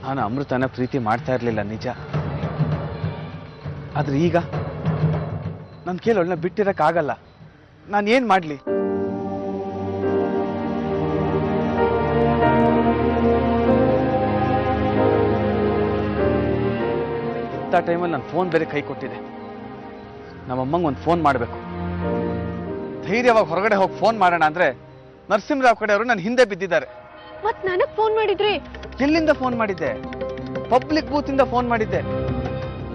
ನಾನು ಅಮೃತನ ಪ್ರೀತಿ ಮಾಡ್ತಾ ಇರಲಿಲ್ಲ, ನಿಜ. ಆದ್ರೆ ಈಗ ನನ್ನ ಕೇಳೋಳನ್ನ ಬಿಟ್ಟಿರಕ್ಕಾಗಲ್ಲ. ನಾನೇನ್ ಮಾಡ್ಲಿ? ಇಂಥ ಟೈಮಲ್ಲಿ ನನ್ನ ಫೋನ್ ಬೇರೆ ಕೈ ಕೊಟ್ಟಿದೆ. ನಮ್ಮಮ್ಮಂಗೆ ಒಂದು ಫೋನ್ ಮಾಡಬೇಕು. ಧೈರ್ಯವಾಗಿ ಹೊರಗಡೆ ಹೋಗಿ ಫೋನ್ ಮಾಡೋಣ ಅಂದ್ರೆ ನರಸಿಂಹರಾವ್ ಕಡೆಯವರು ನನ್ನ ಹಿಂದೆ ಬಿದ್ದಿದ್ದಾರೆ. ಮತ್ ನನಗ್ ಫೋನ್ ಮಾಡಿದ್ರಿ? ಎಲ್ಲಿಂದ ಫೋನ್ ಮಾಡಿದ್ದೆ? ಪಬ್ಲಿಕ್ ಬೂತ್ ಇಂದ ಫೋನ್ ಮಾಡಿದ್ದೆ.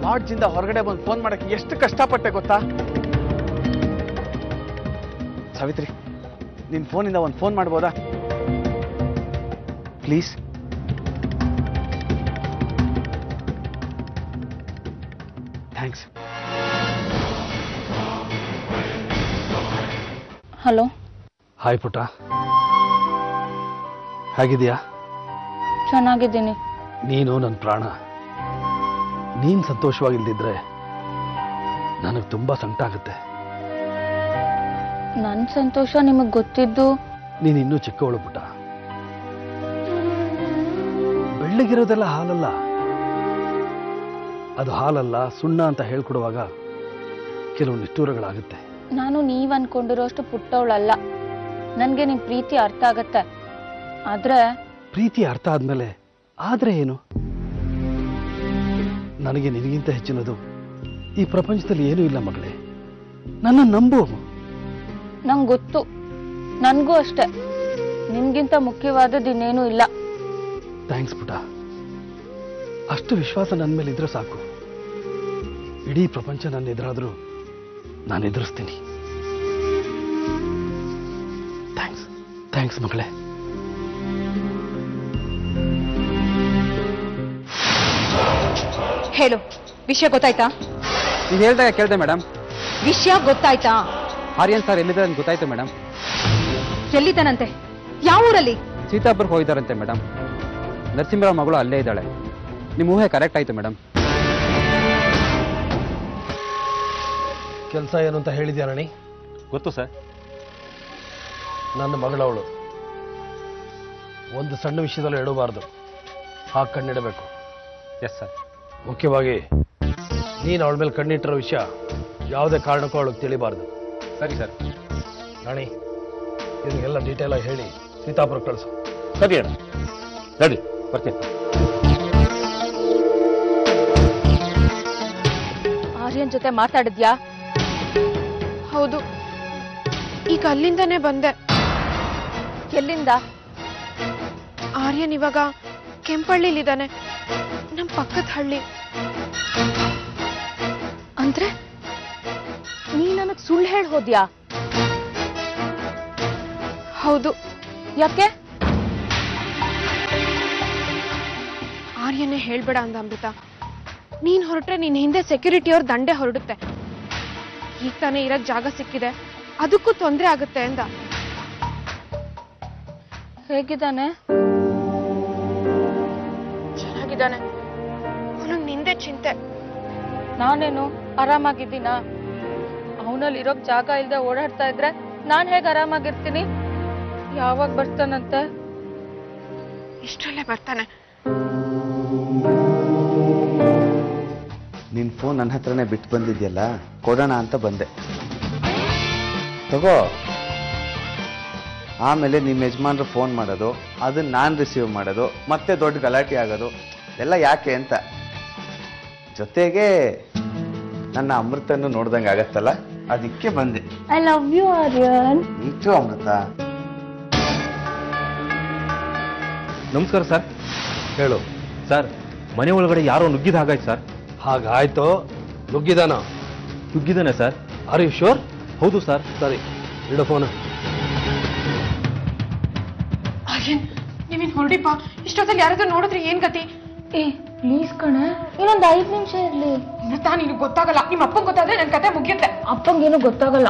ಲಾಡ್ಜ್ ಇಂದ ಹೊರಗಡೆ ಬಂದು ಫೋನ್ ಮಾಡಕ್ಕೆ ಎಷ್ಟು ಕಷ್ಟಪಟ್ಟೆ ಗೊತ್ತಾ? ಸಾವಿತ್ರಿ, ನಿನ್ ಫೋನಿಂದ ಒಂದು ಫೋನ್ ಮಾಡ್ಬೋದಾ ಪ್ಲೀಸ್? ಥ್ಯಾಂಕ್ಸ್. ಹಲೋ. ಹಾಯ್ ಪುಟ್ಟ, ಹೇಗಿದೆಯಾ? ಚೆನ್ನಾಗಿದ್ದೀನಿ. ನೀನು ನನ್ನ ಪ್ರಾಣ. ನೀನು ಸಂತೋಷವಾಗಿಲ್ದಿದ್ರೆ ನನಗೆ ತುಂಬ ಸಂಕಟ ಆಗುತ್ತೆ. ನನ್ನ ಸಂತೋಷ ನಿಮಗೆ ಗೊತ್ತಿದ್ದು? ನೀನು ಇನ್ನೂ ಚಿಕ್ಕವಳು ಪುಟ್ಟ. ಬೆಳ್ಳಗಿರೋದೆಲ್ಲ ಹಾಲಲ್ಲ. ಅದು ಹಾಲಲ್ಲ, ಸುಣ್ಣ ಅಂತ ಹೇಳ್ಕೊಡುವಾಗ ಕೆಲವು ನಿಷ್ಠೂರಗಳಾಗುತ್ತೆ. ನಾನು ನೀವ್ ಅನ್ಕೊಂಡಿರೋಷ್ಟು ಪುಟ್ಟವಳಲ್ಲ. ನನ್ಗೆ ನಿಮ್ ಪ್ರೀತಿ ಅರ್ಥ ಆಗತ್ತೆ. ಆದ್ರೆ ಪ್ರೀತಿ ಅರ್ಥ ಆದ್ಮೇಲೆ ಆದ್ರೆ ಏನು? ನನಗೆ ನಿನಗಿಂತ ಹೆಚ್ಚಿನದು ಈ ಪ್ರಪಂಚದಲ್ಲಿ ಏನೂ ಇಲ್ಲ ಮಗಳೇ. ನನ್ನ ನಂಬು. ನಂಗೆ ಗೊತ್ತು, ನನ್ಗೂ ಅಷ್ಟೆ. ನಿಮ್ಗಿಂತ ಮುಖ್ಯವಾದದ್ದು ಇನ್ನೇನೂ ಇಲ್ಲ. ಥ್ಯಾಂಕ್ಸ್ ಪುಟ. ಅಷ್ಟು ವಿಶ್ವಾಸ ನನ್ನ ಮೇಲೆ ಇದ್ರೆ ಸಾಕು. ಇಡೀ ಪ್ರಪಂಚ ನನ್ನ ಎದುರಾದ್ರೂ ನಾನು ಎದುರಿಸ್ತೀನಿ. ಥ್ಯಾಂಕ್ಸ್. ಥ್ಯಾಂಕ್ಸ್ ಮಗಳೇ. ಹೇಳು, ವಿಷಯ ಗೊತ್ತಾಯ್ತಾ? ನೀವು ಹೇಳ್ದಾಗ ಕೇಳ್ದೆ ಮೇಡಮ್. ವಿಷಯ ಗೊತ್ತಾಯ್ತಾ? ಆರ್ಯನ್ ಸರ್ ಎಲ್ಲಿದ್ದಾರೆ ಅಂತ ಗೊತ್ತಾಯ್ತು ಮೇಡಮ್. ಎಲ್ಲಿದ್ದಾನಂತೆ? ಯಾವ ಊರಲ್ಲಿ? ಸೀತಾಪುರಕ್ಕೆ ಹೋಗಿದ್ದಾರಂತೆ ಮೇಡಮ್. ನರಸಿಂಹರಾವ್ ಮಗಳು ಅಲ್ಲೇ ಇದ್ದಾಳೆ. ನಿಮ್ಮ ಊಹೆ ಕರೆಕ್ಟ್ ಆಯ್ತು ಮೇಡಮ್. ಕೆಲಸ ಏನು ಅಂತ ಹೇಳಿದ್ಯಾ ರಾಣಿ? ಗೊತ್ತು ಸರ್. ನನ್ನ ಮಗಳವಳು. ಒಂದು ಸಣ್ಣ ವಿಷಯದಲ್ಲಿ ಎಡಬಾರ್ದು. ಹಾಗೆ ಕಣ್ಣಿಡಬೇಕು. Yes sir. ಮುಖ್ಯವಾಗಿ ನೀನು ಅವಳ ಮೇಲೆ ಕಣ್ಣಿಟ್ಟಿರೋ ವಿಷಯ ಯಾವುದೇ ಕಾರಣಕ್ಕೂ ಅವಳಿಗೆ ತಿಳಿಬಾರ್ದು. ಸರಿ ಸರ್. ರಾಣಿ, ಇದನ್ನೆಲ್ಲ ಡೀಟೇಲ್ ಆಗಿ ಹೇಳಿ ಸೀತಾಪುರ ಕಳಿಸು. ಸರಿ ಅಣ್ಣ. ರೆಡಿ, ಬರ್ತೀನಿ. ಆರ್ಯನ್ ಜೊತೆ ಮಾತಾಡಿದ್ಯಾ? ಹೌದು, ಈಗ ಅಲ್ಲಿಂದಾನೇ ಬಂದೆ. ಎಲ್ಲಿಂದ? ಆರ್ಯನ್ ಇವಾಗ ಕೆಂಪಳ್ಳಿಲಿದ್ದಾನೆ, ನಮ್ಮ ಪಕ್ಕದ ಹಳ್ಳಿ. ಅಂದ್ರೆ ನೀ ನನಗ್ ಸುಳ್ಳು ಹೇಳಿ ಹೋದ್ಯಾ? ಹೌದು. ಯಾಕೆ? ಆರ್ಯನೇ ಹೇಳ್ಬೇಡ ಅಂದ ಅಮೃತ. ನೀನ್ ಹೊರಟ್ರೆ ನಿನ್ ಹಿಂದೆ ಸೆಕ್ಯೂರಿಟಿಯವ್ರ ದಂಡೆ ಹೊರಡುತ್ತೆ. ಈಗ ತಾನೇ ಇರಕ್ ಜಾಗ ಸಿಕ್ಕಿದೆ, ಅದಕ್ಕೂ ತೊಂದರೆ ಆಗುತ್ತೆ ಅಂದ. ಹೇಗಿದ್ದಾನೆ? ಚೆನ್ನಾಗಿದ್ದಾನೆ. ಅವನಿಗೆ ನಿಂದೆ ಚಿಂತೆ. ನಾನೇನು ಆರಾಮಾಗಿದ್ದೀನಾ? ಅವನಲ್ಲಿ ಇರೋಕ್ ಜಾಗ ಇಲ್ದೆ ಓಡಾಡ್ತಾ ಇದ್ರೆ ನಾನ್ ಹೇಗ್ ಆರಾಮಾಗಿರ್ತೀನಿ? ಯಾವಾಗ ಬರ್ತಾನಂತೆ? ಇಷ್ಟರಲ್ಲೇ ಬರ್ತಾನೆ. ನಿನ್ ಫೋನ್ ನನ್ನ ಹತ್ರನೇ ಬಿಟ್ಟು ಬಂದಿದ್ಯಲ್ಲ, ಕೊಡೋಣ ಅಂತ ಬಂದೆ. ತಗೋ. ಆಮೇಲೆ ನಿಮ್ಮ ಯಜಮಾನ್ರು ಫೋನ್ ಮಾಡೋದು, ಅದನ್ನ ನಾನು ರಿಸೀವ್ ಮಾಡೋದು, ಮತ್ತೆ ದೊಡ್ಡ ಗಲಾಟೆ ಆಗೋದು ಎಲ್ಲ ಯಾಕೆ ಅಂತ. ಜೊತೆಗೆ ನನ್ನ ಅಮೃತನ್ನು ನೋಡ್ದಂಗೆ ಆಗತ್ತಲ್ಲ, ಅದಕ್ಕೆ ಬಂದೆ. I love you Aryan. ನೀಟು ಅಮೃತ. ನಮಸ್ಕಾರ ಸರ್. ಹೇಳು. ಸರ್, ಮನೆ ಒಳಗಡೆ ಯಾರೋ ನುಗ್ಗಿದ ಹಾಗಾಯ್ತು ಸರ್. ಹಾಗಾಯ್ತು. ನುಗ್ಗಿದಾನ? ನುಗ್ಗಿದ್ದಾನೆ ಸರ್. Are you sure? ಹೌದು ಸರ್. ಸರಿ, ಇಡು ಫೋನ್. ಆರ್ಯನ್, ನೀವಿನ್ ಹೊರಡಿಪ್ಪ. ಇಷ್ಟೊತ್ತಲ್ಲಿ ಯಾರಾದ್ರೂ ನೋಡಿದ್ರೆ ಏನ್ ಗತಿ? ಏ ಪ್ಲೀಸ್ ಕಣೆ, ಇನ್ನೊಂದು 5 ನಿಮಿಷ ಇರ್ಲಿ. ಅಮೃತ, ನಿನಗೆ ಗೊತ್ತಾಗಲ್ಲ. ನಿಮ್ಮ ಅಪ್ಪಂಗೆ ಗೊತ್ತಾದ್ರೆ ನನ್ನ ಕತೆ ಮುಗಿಯುತ್ತೆ. ಅಪ್ಪಂಗೇನು ಗೊತ್ತಾಗಲ್ಲ.